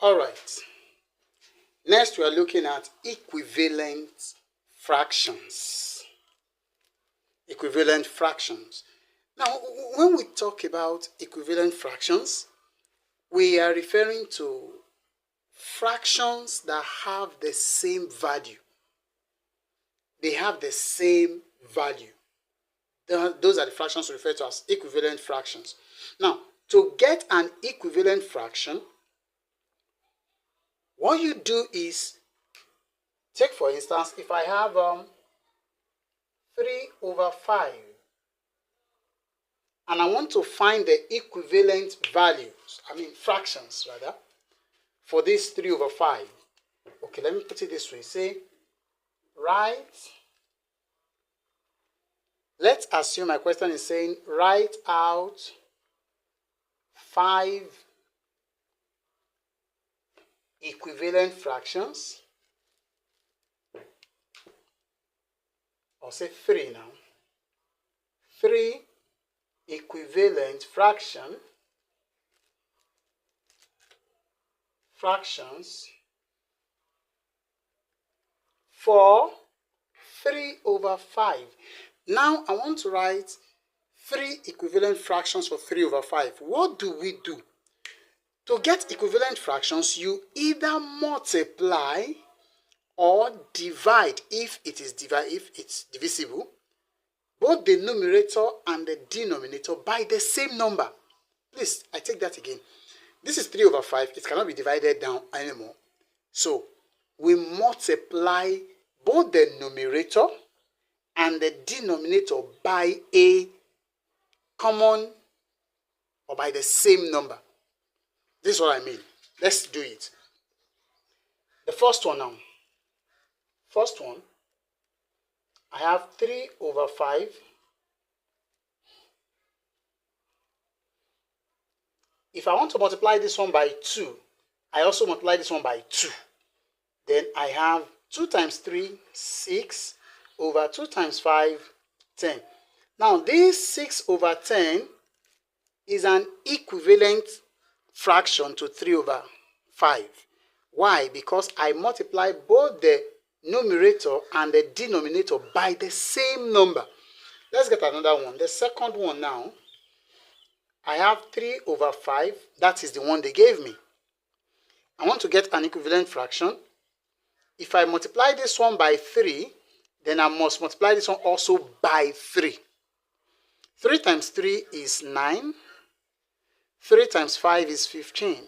All right. Next, we are looking at equivalent fractions. Equivalent fractions. Now, when we talk about equivalent fractions, we are referring to fractions that have the same value. They have the same value. Those are the fractions referred to as equivalent fractions. Now, to get an equivalent fraction, what you do is, take for instance, if I have 3 over 5, and I want to find the equivalent values, fractions rather, for this 3 over 5. Okay, let me put it this way. Say, let's assume my question is saying, write out 5 equivalent fractions. I'll say 3 now. 3 equivalent fractions for 3 over 5. Now I want to write 3 equivalent fractions for 3 over 5. What do we do? To get equivalent fractions, you either multiply or divide, if it's divisible, both the numerator and the denominator by the same number. Please, I take that again. This is 3 over 5. It cannot be divided down anymore. So, we multiply both the numerator and the denominator by a common or by the same number. This is what I mean. Let's do it. The first one now. First one, I have 3 over 5 if I want to multiply this one by 2, I also multiply this one by 2. Then I have 2 times 3, 6, over 2 times 5, 10. Now this 6 over 10 is an equivalent fraction to 3 over 5. Why? Because I multiply both the numerator and the denominator by the same number. Let's get another one. The second one now, I have 3 over 5. That is the one they gave me. I want to get an equivalent fraction. If I multiply this one by 3, then I must multiply this one also by 3. 3 times 3 is 9. 3 times 5 is 15.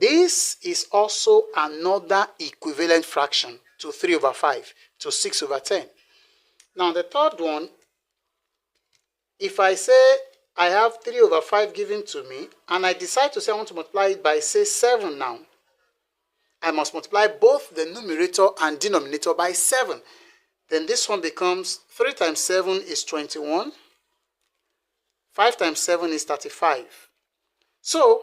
This is also another equivalent fraction to 3 over 5, to 6 over 10. Now the third one, if I say I have 3 over 5 given to me, and I decide to say I want to multiply it by, say, 7 now, I must multiply both the numerator and denominator by 7. Then this one becomes 3 times 7 is 21. 5 times 7 is 35. So,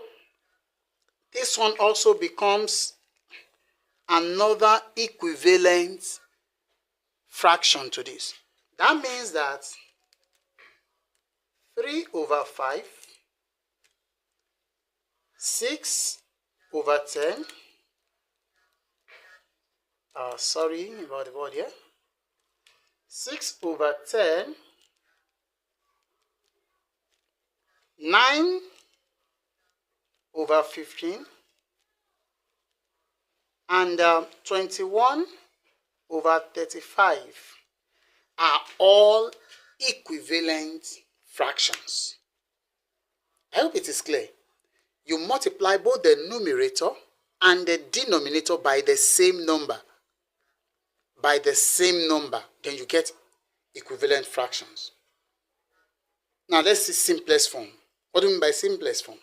this one also becomes another equivalent fraction to this. That means that 3 over 5, 6 over 10, sorry about the word here, 6 over 10, 9 over 15, and 21 over 35 are all equivalent fractions. I hope it is clear. You multiply both the numerator and the denominator by the same number. By the same number, then you get equivalent fractions. Now let's see simplest form. What do you mean by simplest form?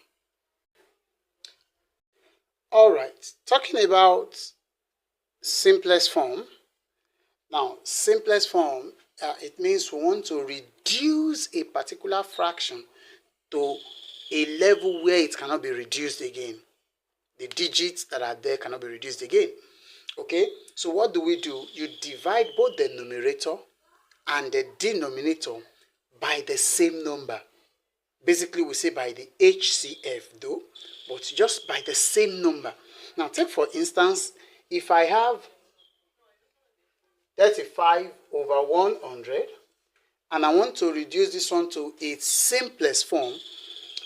Alright, talking about simplest form. Now, simplest form, it means we want to reduce a particular fraction to a level where it cannot be reduced again. The digits that are there cannot be reduced again. Okay, so what do? You divide both the numerator and the denominator by the same number. Basically, we say by the HCF though, but just by the same number. Now take for instance, if I have 35 over 100 and I want to reduce this one to its simplest form,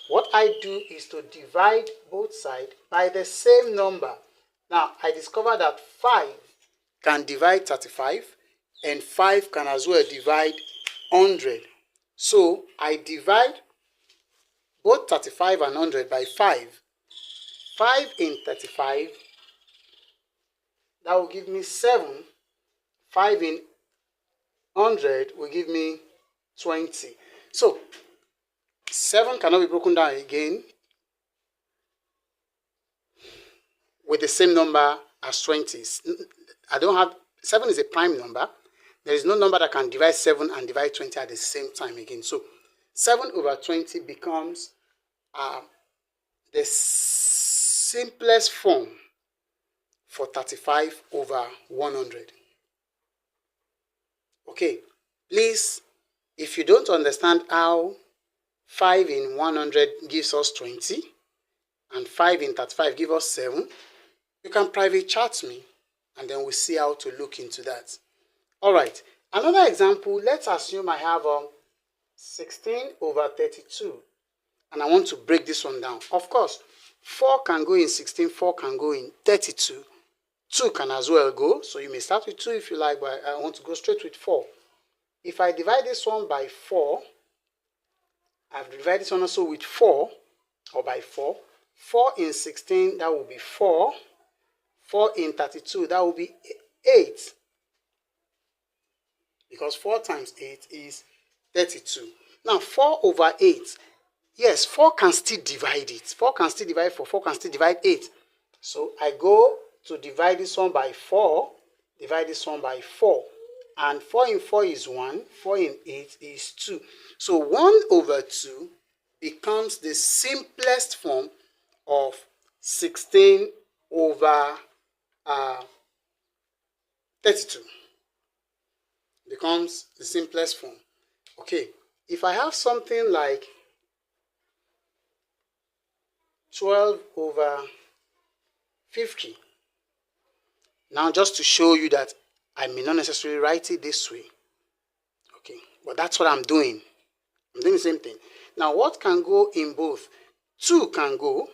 what I do is to divide both sides by the same number. Now I discovered that 5 can divide 35 and 5 can as well divide 100. So I divide both 35 and 100 by 5. 5 in 35, that will give me 7. 5 in 100 will give me 20. So 7 cannot be broken down again with the same number as 20. I don't have, 7 is a prime number. There is no number that can divide 7 and divide 20 at the same time again. So 7 over 20 becomes the simplest form for 35 over 100. Okay, please, if you don't understand how 5 in 100 gives us 20 and 5 in 35 gives us 7, you can private chat me and then we'll see how to look into that. All right, another example, let's assume I have 16 over 32 and I want to break this one down. Of course, 4 can go in 16, 4 can go in 32. 2 can as well go, so you may start with 2 if you like, but I want to go straight with 4. If I divide this one by 4, I've divided this one also with 4, or by 4. 4 in 16, that will be 4. 4 in 32, that will be 8. Because 4 times 8 is 32. Now, 4 over 8. Yes, 4 can still divide it. 4 can still divide 4. 4 can still divide 8. So I go to divide this one by 4. Divide this one by 4. And 4 in 4 is 1. 4 in 8 is 2. So 1 over 2 becomes the simplest form of 16 over 32. Becomes the simplest form. Okay, if I have something like 12 over 50, now just to show you that I may not necessarily write it this way. Okay, but that's what I'm doing. I'm doing the same thing. Now, what can go in both? 2 can go.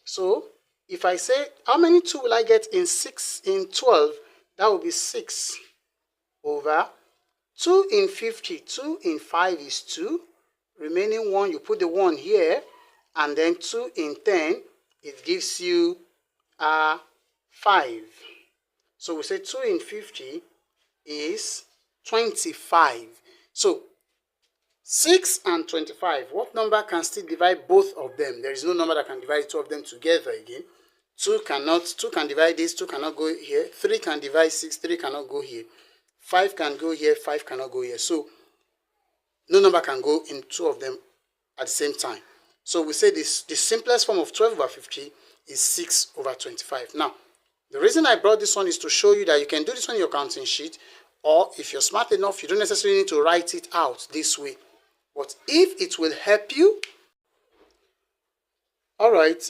So, if I say, how many 2 will I get in 12? That will be 6 over 2 in 50. 2 in 5 is 2. Remaining 1, you put the 1 here. And then 2 in 10, it gives you 5. So we say 2 in 50 is 25. So 6 and 25, what number can still divide both of them? There is no number that can divide 2 of them together again. 2 can divide this, 2 cannot go here. 3 can divide 6, 3 cannot go here. 5 can go here, 5 cannot go here. So no number can go in 2 of them at the same time. So we say this, the simplest form of 12 over 50 is 6 over 25. Now, the reason I brought this one is to show you that you can do this on your counting sheet, or if you're smart enough, you don't necessarily need to write it out this way. But if it will help you, all right,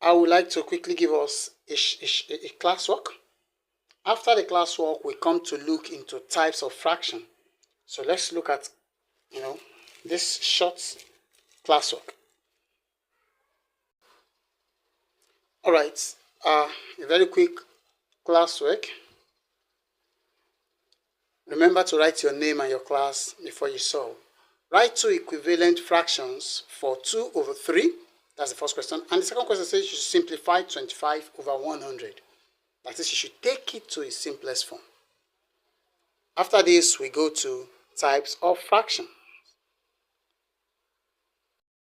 I would like to quickly give us a classwork. After the classwork, we come to look into types of fraction. So let's look at, this short classwork. All right, a very quick classwork. Remember to write your name and your class before you solve. Write 2 equivalent fractions for 2 over 3. That's the first question. And the second question says you should simplify 25 over 100. That is, you should take it to its simplest form. After this, we go to types of fraction.